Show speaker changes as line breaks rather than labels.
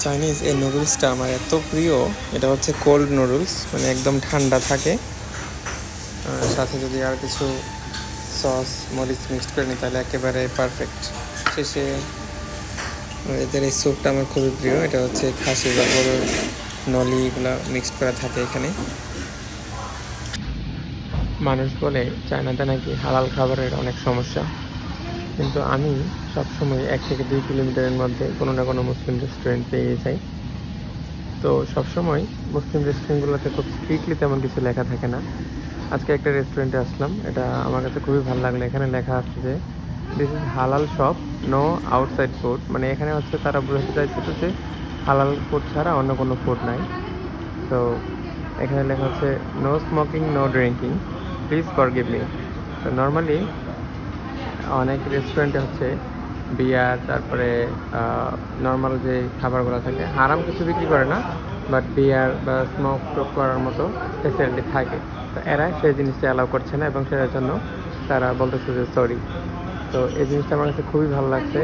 Chinese এই নুডলসটা আমার এত প্রিয়। এটা হচ্ছে কোল্ড নুডলস, মানে একদম ঠান্ডা থাকে। সাথে যদি আর কিছু সস মরিচ মিক্সড করে নিই তাহলে একেবারে পারফেক্ট। শেষে এদের এই স্যুপটা আমার খুবই প্রিয়। এটা হচ্ছে খাসি বা গরুর নলি এগুলো মিক্সড করা থাকে এখানে। মানুষ বলে চায়নাতে নাকি হালাল খাবারের অনেক সমস্যা, কিন্তু আমি সবসময় 1 থেকে 2 কিলোমিটারের মধ্যে কোনো না কোনো মুসলিম রেস্টুরেন্ট পেয়ে যাই। তো সবসময় মুসলিম রেস্টুরেন্টগুলোতে খুব স্ট্রিক্টলি তেমন কিছু লেখা থাকে না। আজকে একটা রেস্টুরেন্টে আসলাম, এটা আমার কাছে খুবই ভালো লাগলো। এখানে লেখা আছে যে দিস ইজ হালাল শপ, নো আউটসাইড ফুড। মানে এখানে হচ্ছে তারা বোঝাতে চাইছিল যে হালাল ফুড ছাড়া অন্য কোনো ফুড নাই। তো এখানে লেখা হচ্ছে no smoking, no drinking, please forgive me. তো নর্মালি অনেক রেস্টুরেন্টে হচ্ছে বিয়ার, তারপরে নর্মাল যে খাবারগুলো থাকে হারাম কিছু বিক্রি করে না, বাট বিয়ার বা স্মোক টোক করার মতো ফেসিলিটি থাকে। তো এরা সেই জিনিসটা অ্যালাউ করছে না এবং সেটার জন্য তারা বলতেছে যে সরি। তো এই জিনিসটা আমার কাছে খুবই ভালো লাগছে।